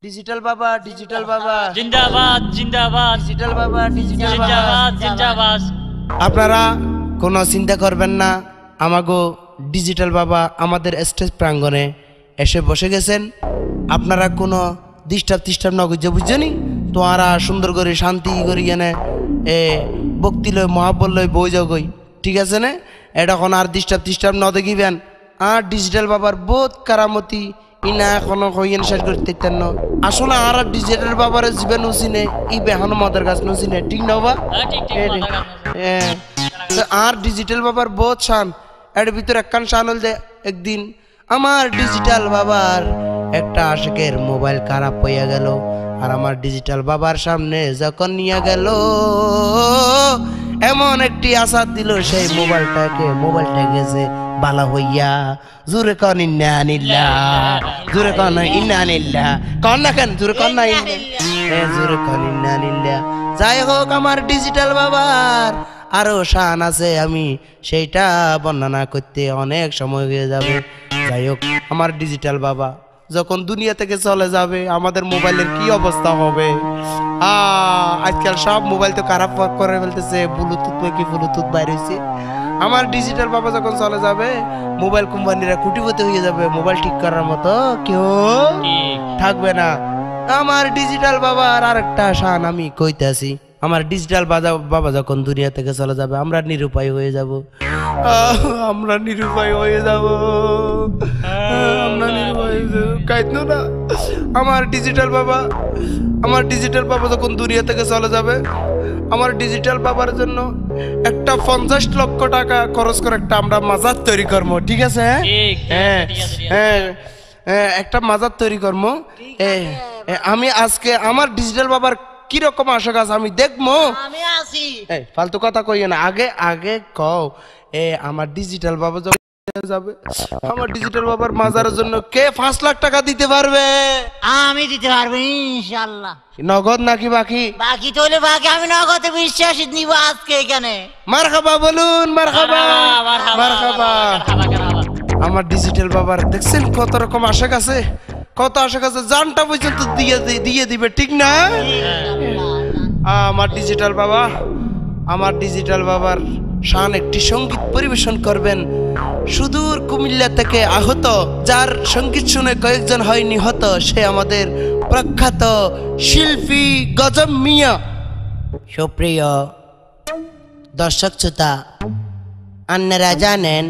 digital बाबा जिंदाबाद जिंदाबाद digital बाबा जिंदाबाद जिंदाबाद আপনারা কোনো চিন্তা করবেন না আমাগো ডিজিটাল বাবা আমাদের স্টেজ প্রাঙ্গণে এসে বসে গেছেন আপনারা কোনো ডিস্টার্ব না বুঝে বুঝছেনি তোমরা সুন্দর করে শান্তি করি এনে ভক্তি লয় মহাব্বত লয় বই যাগই ঠিক আছে না এটা কোনো আর ডিস্টার্ব না দেখিবেন আর ডিজিটাল বাবার বহুত কারামতি ইনা এখনো কইয়েন শেষ করতে তেন আসলে আর ডিজিটাল বাবার জীবন উচিনে ই বেহানো মদের গাছ নুচিনে ঠিক না বা আর ডিজিটাল বাবার বহুত শান এর ভিতর একখান শান হল যে একদিন আমার ডিজিটাল বাবার একটা আশিকের মোবাইল খারাপ হইয়া গেল আর আমার ডিজিটাল বাবার সামনে যখন নিয়ে গেল এমন একটি আশা দিল সেই মোবাইলটা গেছে বালা হইয়া জোরে কন ইন্না আনিল্লাহ জোরে কন ইন্না আনিল্লাহ কন না কেন জোরে কন না জোরে কন ইন্না আনিল্লাহ যাই হোক আমার ডিজিটাল বাবার আরো শান আছে আমি সেইটা বর্ণনা করতে অনেক সময় হয়ে যাবে যাই হোক আমার ডিজিটাল বাবা যখন দুনিয়া থেকে চলে যাবে আমাদের মোবাইলের কি অবস্থা হবে আজকাল সব মোবাইল তো খারাপ করে ফেলতেছে ব্লুটুথ বাইর হয়েছে আমার ডিজিটাল বাবা যখন চলে যাবে মোবাইল কোম্পানিরা কুটিপতি হয়ে যাবে মোবাইল ঠিক করার মতো কেউ থাকবে না আমার ডিজিটাল বাবার আরেকটা শান আমি কইতাছি আমার ডিজিটাল বাবা যখন দুনিয়া থেকে চলে যাবে আমরা নিরুপায় হয়ে যাব আমার ডিজিটাল বাবা যখন দুনিয়া থেকে চলে যাবে আমার ডিজিটাল বাবার জন্য একটা 50 লক্ষ টাকা খরচ করে একটা আমরা মাজার তৈরি করবো ঠিক আছে হ্যাঁ একটা মাজার তৈরি করবো আমি আজকে আমার ডিজিটাল বাবার কিরকম আশা গাছ আমি দেখবো ফালতু কথা কইও না আগে কও আমার ডিজিটাল বাবা যাবে আমার ডিজিটাল বাবার মাজারের জন্য কে 5 লাখ টাকা দিতে পারবে আমি দিতে পারবো ইনশাআল্লাহ নগদ নাকি বাকি তো হলে বাকি আমি নগদে বিশ্বাস নিব আজকে এখানে মারহাবা বলুন মারহাবা আমার ডিজিটাল বাবার দেখছেন কত রকম আশা আছে কত আশা আছে জানটা পর্যন্ত দিয়ে দিবে ঠিক না আমার ডিজিটাল বাবার শান একটি সঙ্গীত পরিবেশন করবেন সুদূর কুমিল্লা থেকে আহত যার সঙ্গীত শুনে কয়েকজন হয় নিহত সে আমাদের প্রখ্যাত শিল্পী গজব মিয়া সুপ্রিয় দর্শক শ্রোতা আপনারা জানেন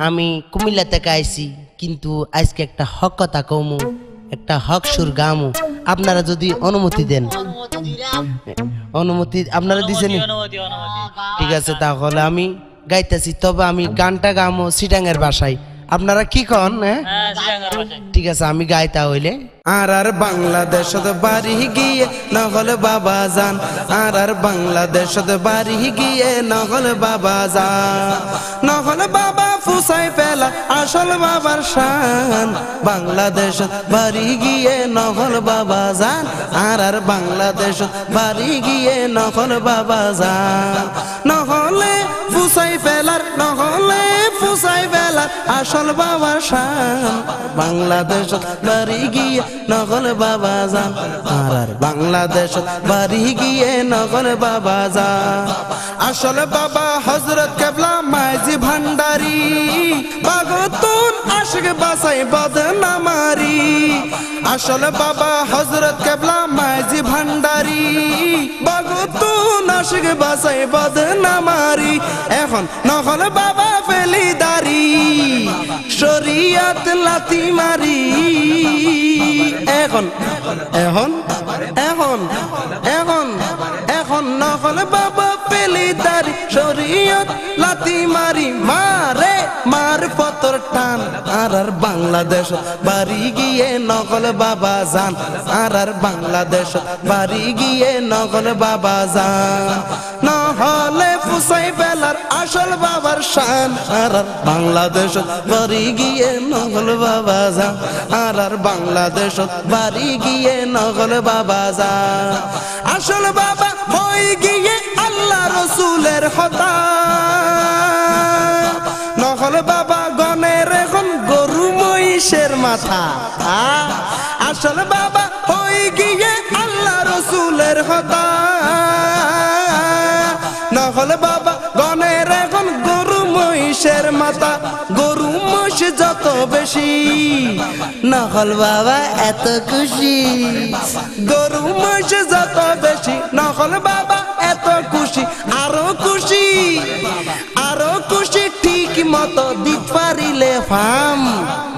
আমি কুমিল্লা থেকে আইছি কিন্তু আজকে একটা হক কথা কমু একটা হক সুর গামু আপনারা যদি অনুমতি দেন অনুমতি আপনারা দিছেন ঠিক আছে তাহলে আমি গাইতেছি তবে আমি গানটা গামো সিটাঙ্গের ভাষায় আপনারা কি কন ঠিক আছে আমি গাইতা হইলে আর বাংলাদেশত বাড়ি গিয়ে নহল বাবা জান আর বাংলাদেশত বাড়ি গিয়ে নহল বাবা জান নহল বাবা ফুসাই ফেলা আসল বাবার শান বাংলাদেশত বাড়ি গিয়ে নহল বাবা জান আর বাংলাদেশত বাড়ি গিয়ে নহল বাবা জান নহলে ফুসাই ফেলার আসল বাবার শান বাংলাদেশত বাড়ি গিয়ে নগল বাবা জান আর বাংলাদেশত বাড়ি গিয়ে নগল বাবা জান আসল বাবা হযরত কেবলা মাইজি ভান্ডারি বাগতুন আশিক বাসাই বদনামারি আসল বাবা হযরত কেবলা মাইজি ভান্ডারি বাগতুন আশিক বাসাই বদনামারি এখন নগল বাবা ফেলি দাড়ি শরিয়ত লাথি মারি এখন নহল বাবা পেলি দাড়ি শরিয়ত লাথি মারি মার পতর টান আর বাংলাদেশ বাড়ি গিয়ে নকল বাবা জান আর বাংলাদেশ বাড়ি গিয়ে নকল বাবা জান নহলে ফুসাই বেলার আসল বাবার শান আর বাংলাদেশ বাড়ি গিয়ে নকল বাবা জান আর বাংলাদেশ বাড়ি গিয়ে নকল বাবা জান আসল বাবা হই গিয়ে আল্লাহ রসুলের হতা নহল বাবা গনের এখন গরু মহিষ মহিষের মাথা আসল বাবা হই গিয়ে আল্লাহ রসুলের হতা নকল বাবা গণের এখন গরু মহিষের মাথা গরু মহিষ যত বেশি নকল বাবা এত খুশি গরু মহিষ যত বেশি নকল বাবা এত খুশি আরো খুশি আরো খুশি ঠিক মতো দিত পারিলে ফাম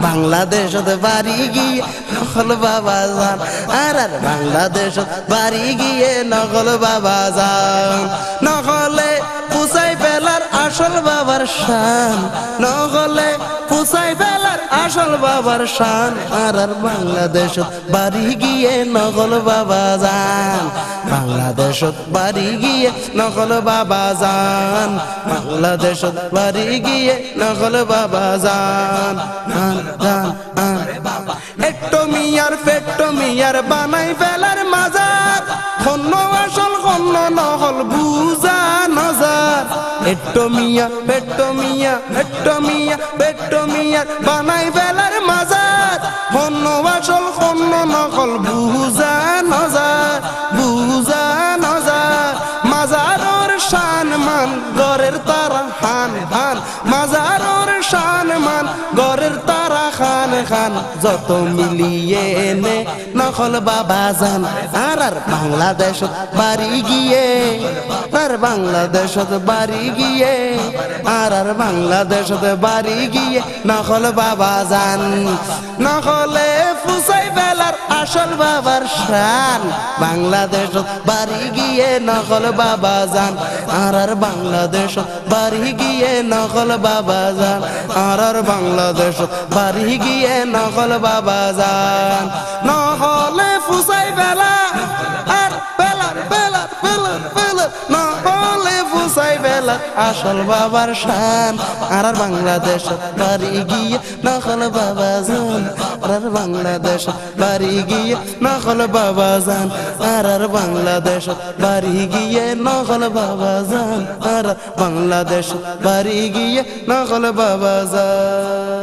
বাংলাদেশত বাড়ি গিয়ে নকল বাবা যান আর বাংলাদেশত বাড়ি গিয়ে নকল বাবা যান নকলে পুষাই ফেলার আসল বাবার শান নকলে পুষাই ফেলার আসল বাবার শান আর বাংলাদেশত বাড়ি গিয়ে নকল বাবা যান বাংলাদেশত বাড়ি গিয়ে নকল বাবা যান বাংলাদেশত বাড়ি গিয়ে নকল বাবা যান একটো মিয়ার বানাই ফেলার মাজার খন্ন আসল খন্ন নহল বুঝা নজার একটো মিয়ার বানাই ফেলার মাজার খন্ন আসল খন্ন নহল বুঝা নজার মাজারর শান মান গরের তারা হান মাজারর শান মান গরের তারা খান যত মিলিয়ে নে নকল বাবা যান আর বাংলাদেশত বাড়ি গিয়ে আর বাংলাদেশত বাড়ি গিয়ে আর বাংলাদেশত বাড়ি গিয়ে নকল বাবা যান নকলে ফুসাই বেলার আসল বাবার শান বাংলাদেশত বাড়ি গিয়ে নকল বাবা যান আর বাংলাদেশত বাড়ি গিয়ে নকল বাবা যান আর বাংলাদেশত বাড়ি গিয়ে নকল বাবা যান নহলে ফুসাই বেলা আর বেলার নহলে ফুসাই বেলা আসল বাবার শান আর বাংলাদেশত বাড়ি গিয়ে নকল বাবা যান আর বাংলাদেশত বাড়ি গিয়ে নকল বাবা যান আর বাংলাদেশত বাড়ি গিয়ে নকল বাবা যান আর বাংলাদেশত বাড়ি গিয়ে নকল বাবা যান